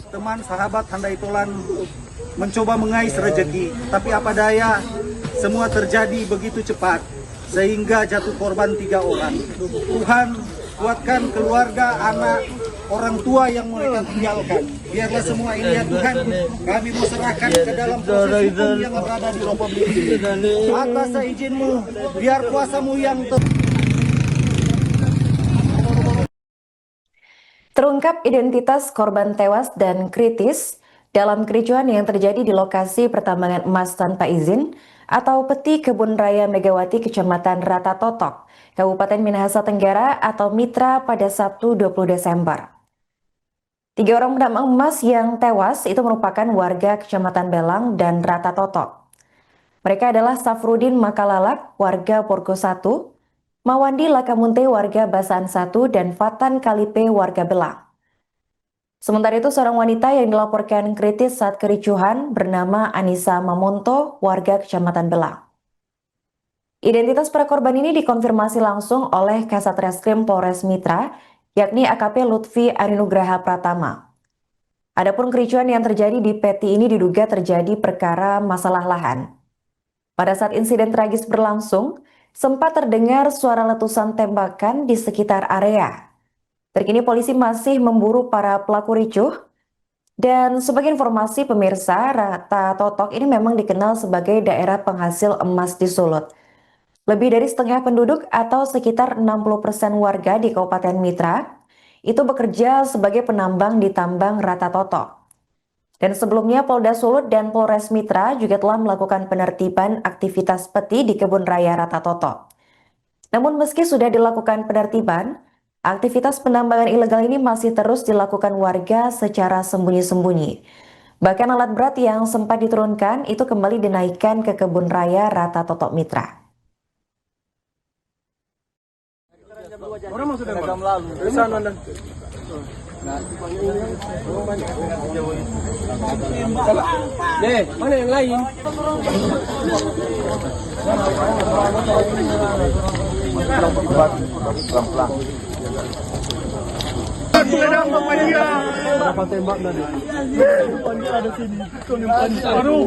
teman sahabat Handai Tolan mencoba mengais rezeki, tapi apa daya semua terjadi begitu cepat sehingga jatuh korban 3 orang. Tuhan kuatkan keluarga, anak, orang tua yang mereka tinggalkan. Biarlah semua ini ya Tuhan, kami mau serahkan ke dalam proses hukum yang berada di Republik ini. Atas izin-Mu, biar kuasa-Mu yang Terungkap identitas korban tewas dan kritis dalam kericuhan yang terjadi di lokasi pertambangan emas tanpa izin atau Peti Kebun Raya Megawati Kecamatan Rata Totok, Kabupaten Minahasa Tenggara atau Mitra pada Sabtu 20 Desember. 3 orang penambang emas yang tewas itu merupakan warga Kecamatan Belang dan Rata Totok. Mereka adalah Safrudin Makalalak, warga Porgo 1, Mawandi Lakamunte, warga Basaan 1, dan Fatan Kalipe, warga Belang. Sementara itu, seorang wanita yang dilaporkan kritis saat kericuhan bernama Anissa Mamonto, warga Kecamatan Belang. Identitas para korban ini dikonfirmasi langsung oleh Kasat Reskrim Polres Mitra, yakni AKP Lutfi Arinugraha Pratama. Adapun kericuhan yang terjadi di Peti ini diduga terjadi perkara masalah lahan. Pada saat insiden tragis berlangsung, sempat terdengar suara letusan tembakan di sekitar area. Terkini polisi masih memburu para pelaku ricuh. Dan sebagai informasi pemirsa, Rata Totok ini memang dikenal sebagai daerah penghasil emas di Sulut. Lebih dari setengah penduduk atau sekitar 60% warga di Kabupaten Mitra itu bekerja sebagai penambang di tambang Rata Totok. Dan sebelumnya Polda Sulut dan Polres Mitra juga telah melakukan penertiban aktivitas peti di Kebun Raya Rata Totok. Namun meski sudah dilakukan penertiban, aktivitas penambangan ilegal ini masih terus dilakukan warga secara sembunyi-sembunyi. Bahkan alat berat yang sempat diturunkan itu kembali dinaikkan ke Kebun Raya Rata Totok Mitra. Orang masuk rekam lalu. Di sana dan. Deh, mana yang lain? Berapa tembak tadi? Ada sini. Aduh.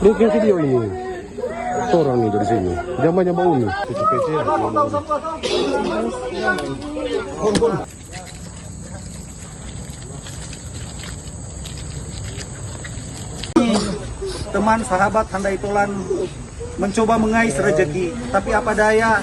Lihat video ini. Orang nih dari sini. Zamannya bau nih. teman sahabat Handai Tolan mencoba mengais rezeki, tapi apa daya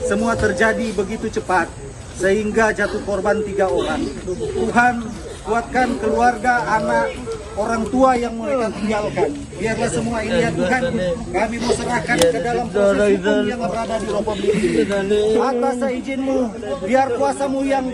semua terjadi begitu cepat sehingga jatuh korban 3 orang. Tuhan kuatkan keluarga, anak, orang tua yang mereka tinggalkan. Biarlah semua ini ya Tuhan, kami mau serahkan ke dalam proses hukum yang berada di Republik ini. Atas izin-Mu, biar kuasa-Mu yang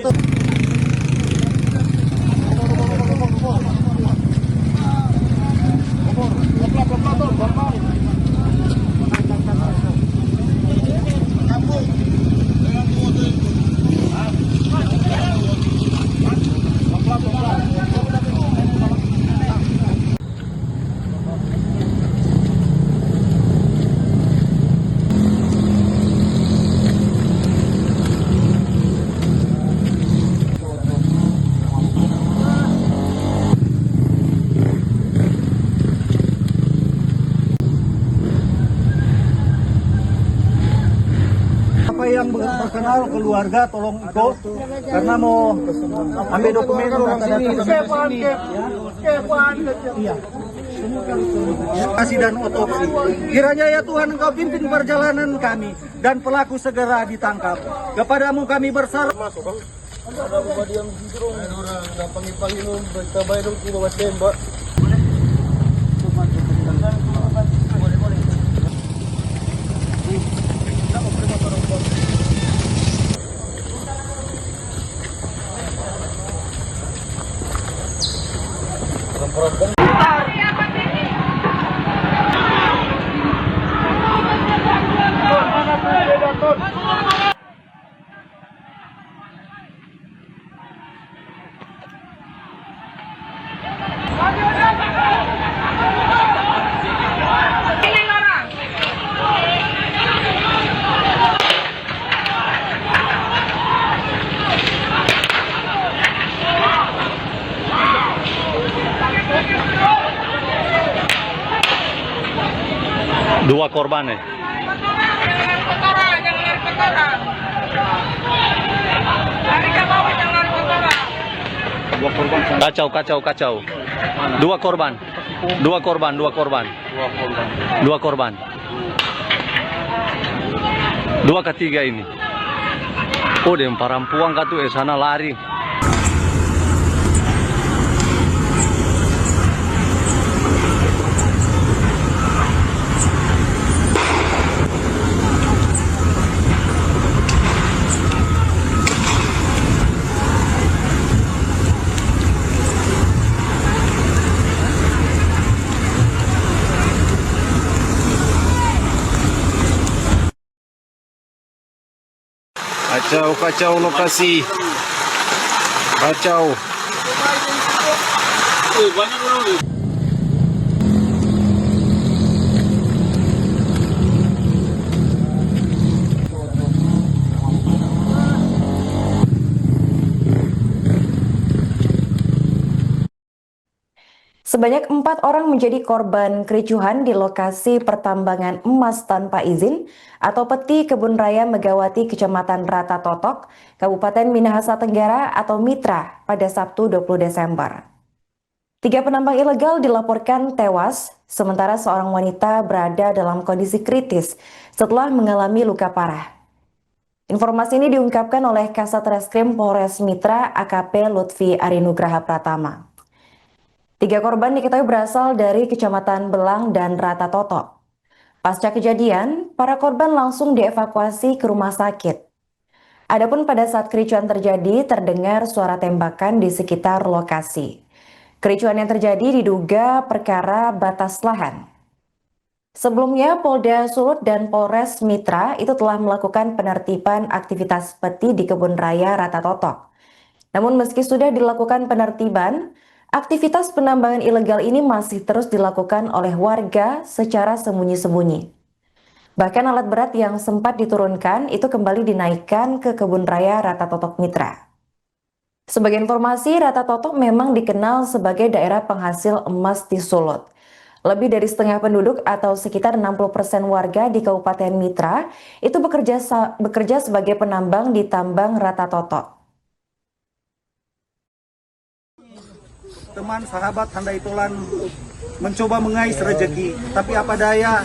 yang berkenal keluarga tolong ikut karena mau ambil dokumen kasih dan otopsi. Kiranya ya Tuhan Engkau pimpin perjalanan kami dan pelaku segera ditangkap. Kepadamu kami bersarap. Ada bawa diam gitu dong. Ada panggil-panggil berita baik dong ku bawa tembak. Dua korban ya? Kacau. Dua korban. Dua ketiga ini. Oh, dia parampuang katu sana lari. Kacau lokasi. Kacau. Sebanyak 4 orang menjadi korban kericuhan di lokasi pertambangan emas tanpa izin atau Peti Kebun Raya Megawati Kecamatan Rata Totok, Kabupaten Minahasa Tenggara atau Mitra pada Sabtu 20 Desember. 3 penambang ilegal dilaporkan tewas, sementara seorang wanita berada dalam kondisi kritis setelah mengalami luka parah. Informasi ini diungkapkan oleh Kasat Reskrim Polres Mitra AKP Lutfi Arinugraha Pratama. 3 korban diketahui berasal dari Kecamatan Belang dan Rata Totok. Pasca kejadian, para korban langsung dievakuasi ke rumah sakit. Adapun pada saat kericuhan terjadi, terdengar suara tembakan di sekitar lokasi. Kericuhan yang terjadi diduga perkara batas lahan. Sebelumnya, Polda Sulut dan Polres Mitra itu telah melakukan penertiban aktivitas peti di Kebun Raya Rata Totok. Namun meski sudah dilakukan penertiban, aktivitas penambangan ilegal ini masih terus dilakukan oleh warga secara sembunyi-sembunyi. Bahkan alat berat yang sempat diturunkan itu kembali dinaikkan ke Kebun Raya Rata Totok Mitra. Sebagai informasi, Rata Totok memang dikenal sebagai daerah penghasil emas di Sulut. Lebih dari setengah penduduk atau sekitar 60% warga di Kabupaten Mitra itu bekerja sebagai penambang di tambang Rata Totok. Teman sahabat handai tolan mencoba mengais rezeki, tapi apa daya,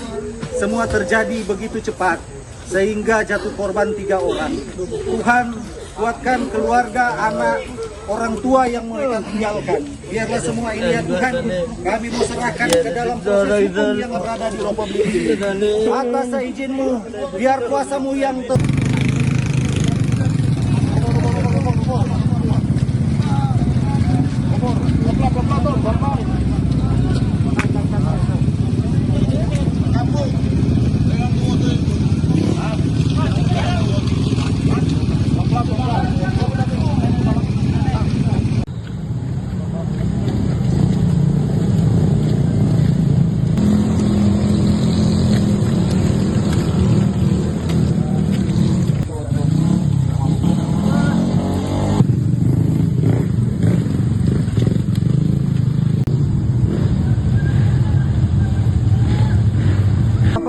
semua terjadi begitu cepat sehingga jatuh korban 3 orang. Tuhan kuatkan keluarga, anak, orang tua yang mereka tinggalkan. Biarlah semua ini ya Tuhan, kami mau serahkan ke dalam proses hukum yang berada di Republik ini. Atas izin-Mu, biar kuasa-Mu yang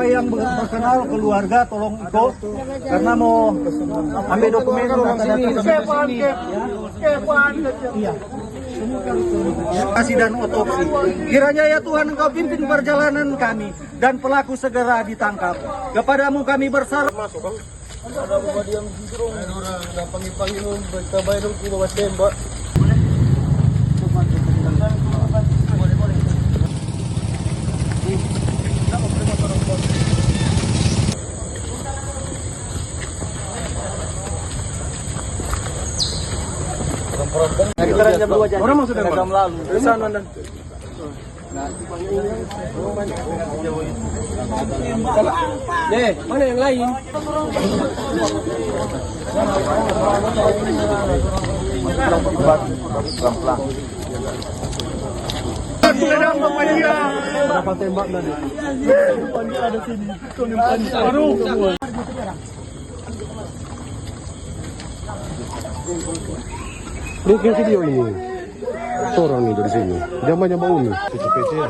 yang berkenal keluarga tolong ikut karena mau ambil dokumen kasih dan otopsi. Kiranya ya Tuhan Engkau pimpin perjalanan kami dan pelaku segera ditangkap. Kepadamu kami berserah. Ada bawa diam di situ, ada panggil berkabai dong ku bawa tembak. Orang mau sudah jam lalu. Di sana dan. Mana yang lain? Berapa tembak tadi? Ada sini. Baru. Lihat video ini. Satu orang nih dari sini. Jamanya bau nih. PC ya.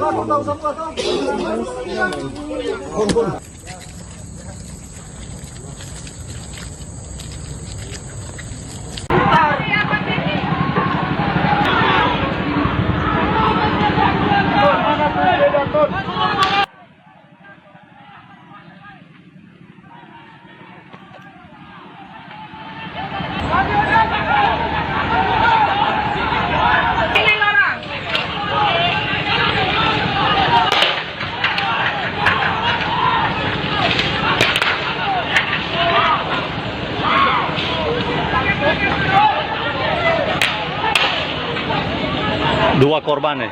Dua korban ya.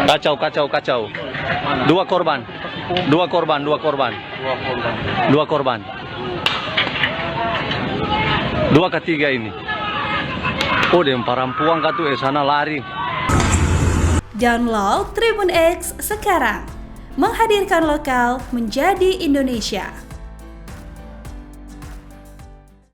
Kacau. Dua korban. Dua ketiga ini. Oh, dem parampuang katu sana lari. Download Tribun X sekarang. Menghadirkan lokal menjadi Indonesia.